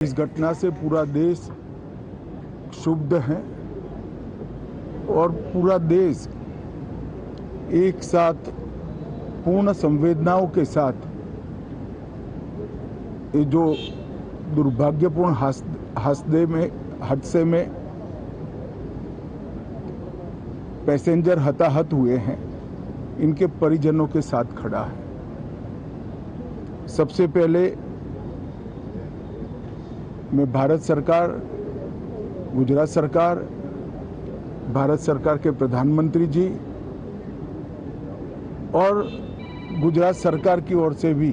इस घटना से पूरा देश क्षुब्ध है और पूरा देश एक साथ पूर्ण संवेदनाओं के साथ ये जो दुर्भाग्यपूर्ण हादसे में पैसेंजर हताहत हुए हैं, इनके परिजनों के साथ खड़ा है। सबसे पहले मैं भारत सरकार, गुजरात सरकार, भारत सरकार के प्रधानमंत्री जी और गुजरात सरकार की ओर से भी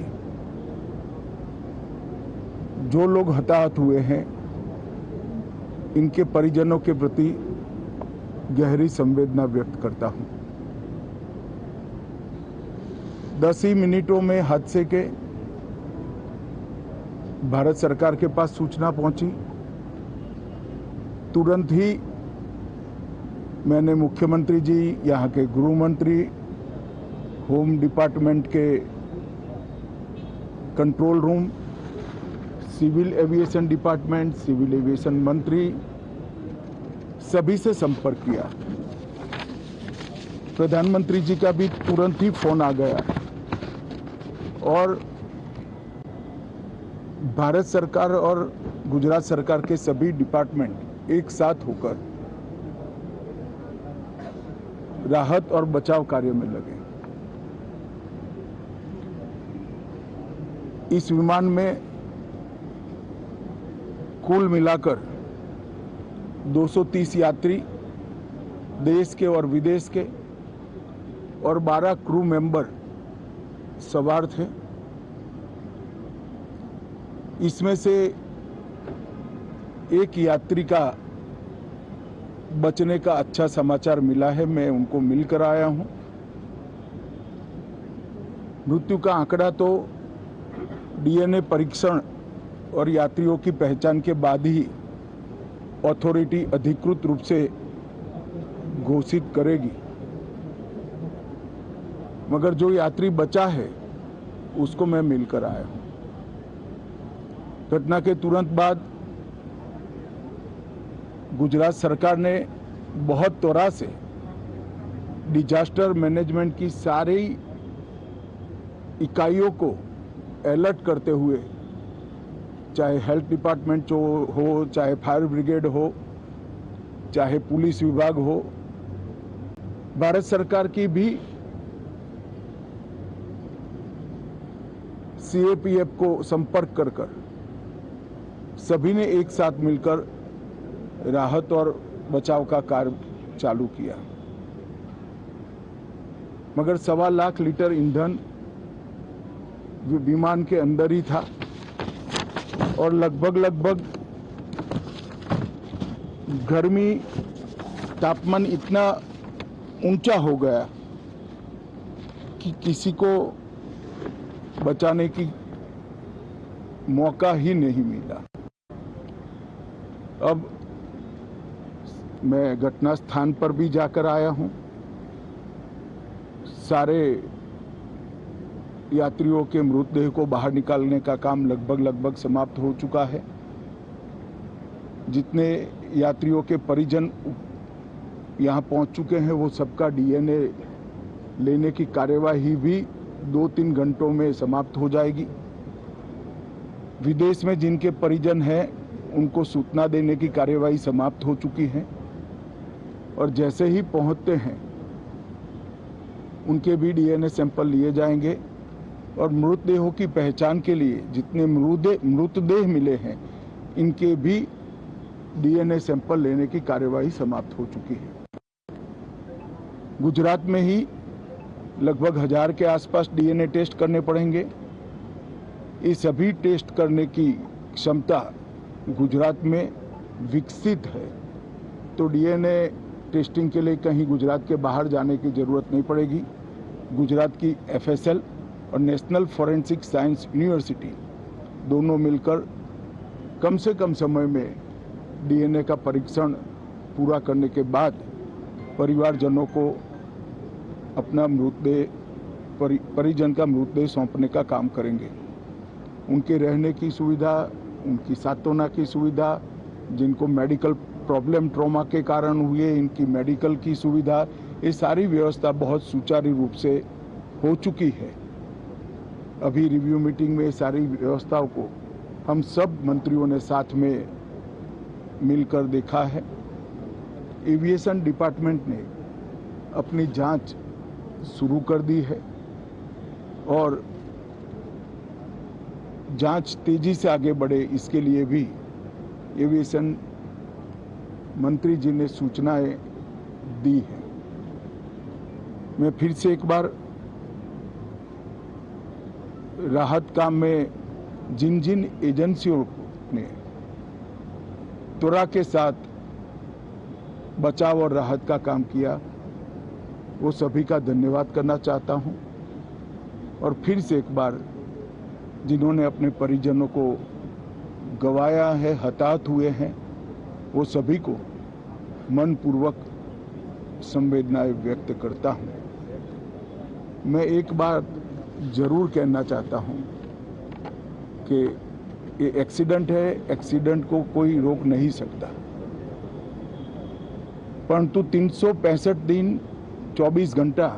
जो लोग हताहत हुए हैं, इनके परिजनों के प्रति गहरी संवेदना व्यक्त करता हूं। 10 ही मिनटों में हादसे के भारत सरकार के पास सूचना पहुंची। तुरंत ही मैंने मुख्यमंत्री जी, यहाँ के गृह मंत्री, होम डिपार्टमेंट के control room, civil aviation department, civil aviation मंत्री, सभी से संपर्क किया। प्रधानमंत्री जी का भी तुरंत ही फोन आ गया और भारत सरकार और गुजरात सरकार के सभी डिपार्टमेंट एक साथ होकर राहत और बचाव कार्य में लगे। इस विमान में कुल मिलाकर 230 यात्री देश के और विदेश के और 12 क्रू मेंबर सवार थे। इसमें से एक यात्री का बचने का अच्छा समाचार मिला है, मैं उनको मिलकर आया हूं। मृत्यु का आंकड़ा तो डीएनए परीक्षण और यात्रियों की पहचान के बाद ही अथॉरिटी अधिकृत रूप से घोषित करेगी, मगर जो यात्री बचा है उसको मैं मिलकर आया हूं। घटना के तुरंत बाद गुजरात सरकार ने बहुत त्वरा से डिजास्टर मैनेजमेंट की सारी इकाइयों को अलर्ट करते हुए, चाहे हेल्थ डिपार्टमेंट हो, चाहे फायर ब्रिगेड हो, चाहे पुलिस विभाग हो, भारत सरकार की भी सीएपीएफ को संपर्क कर सभी ने एक साथ मिलकर राहत और बचाव का कार्य चालू किया। मगर 1.25 लाख लीटर ईंधन विमान के अंदर ही था और लगभग गर्मी, तापमान इतना ऊंचा हो गया कि किसी को बचाने की मौका ही नहीं मिला। अब मैं घटना स्थान पर भी जाकर आया हूं। सारे यात्रियों के मृतदेह को बाहर निकालने का काम लगभग समाप्त हो चुका है। जितने यात्रियों के परिजन यहां पहुंच चुके हैं, वो सबका डीएनए लेने की कार्यवाही भी 2-3 घंटों में समाप्त हो जाएगी। विदेश में जिनके परिजन हैं, उनको सूचना देने की कार्यवाही समाप्त हो चुकी है और जैसे ही पहुंचते हैं उनके भी डीएनए सैंपल लिए जाएंगे और मृतदेहों की पहचान के लिए जितने मृतदेह मिले हैं, इनके भी डीएनए सैंपल लेने की कार्यवाही समाप्त हो चुकी है। गुजरात में ही लगभग 1000 के आसपास डीएनए टेस्ट करने पड़ेंगे। ये सभी टेस्ट करने की क्षमता गुजरात में विकसित है, तो डीएनए टेस्टिंग के लिए कहीं गुजरात के बाहर जाने की जरूरत नहीं पड़ेगी। गुजरात की एफएसएल और नेशनल फॉरेंसिक साइंस यूनिवर्सिटी दोनों मिलकर कम से कम समय में डीएनए का परीक्षण पूरा करने के बाद परिवारजनों को अपना मृतदेह परिजन का मृतदेह सौंपने का काम करेंगे। उनके रहने की सुविधा उनकी सांत्वना की सुविधा, जिनको मेडिकल प्रॉब्लम ट्रॉमा के कारण हुए इनकी मेडिकल की सुविधा, ये सारी व्यवस्था बहुत सुचारू रूप से हो चुकी है। अभी रिव्यू मीटिंग में सारी व्यवस्थाओं को हम सब मंत्रियों ने साथ में मिलकर देखा है। एविएशन डिपार्टमेंट ने अपनी जांच शुरू कर दी है और जांच तेजी से आगे बढ़े इसके लिए भी एविएशन मंत्री जी ने सूचनाएं दी हैं। मैं फिर से एक बार राहत काम में जिन जिन एजेंसियों ने त्वरा के साथ बचाव और राहत का काम किया, वो सभी का धन्यवाद करना चाहता हूं। और फिर से एक बार जिन्होंने अपने परिजनों को गंवाया है, हताहत हुए हैं, वो सभी को मनपूर्वक संवेदनाएं व्यक्त करता हूं। मैं एक बात जरूर कहना चाहता हूं कि ये एक्सीडेंट है, एक्सीडेंट को कोई रोक नहीं सकता, परंतु 365 दिन 24 घंटा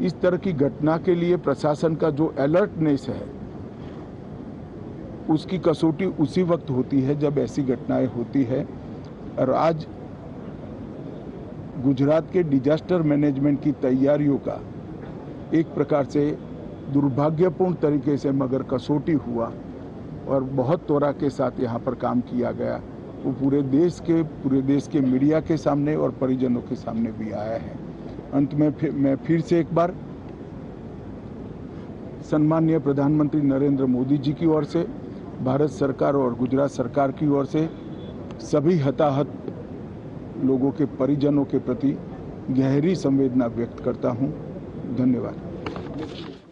इस तरह की घटना के लिए प्रशासन का जो अलर्टनेस है, उसकी कसौटी उसी वक्त होती है जब ऐसी घटनाएं होती है। और आज गुजरात के डिजास्टर मैनेजमेंट की तैयारियों का एक प्रकार से दुर्भाग्यपूर्ण तरीके से मगर कसौटी हुआ और बहुत त्वरा के साथ यहाँ पर काम किया गया, वो पूरे देश के मीडिया के सामने और परिजनों के सामने भी आया है। अंत में मैं फिर से एक बार सम्माननीय प्रधानमंत्री नरेंद्र मोदी जी की ओर से, भारत सरकार और गुजरात सरकार की ओर से सभी हताहत लोगों के परिजनों के प्रति गहरी संवेदना व्यक्त करता हूं। धन्यवाद।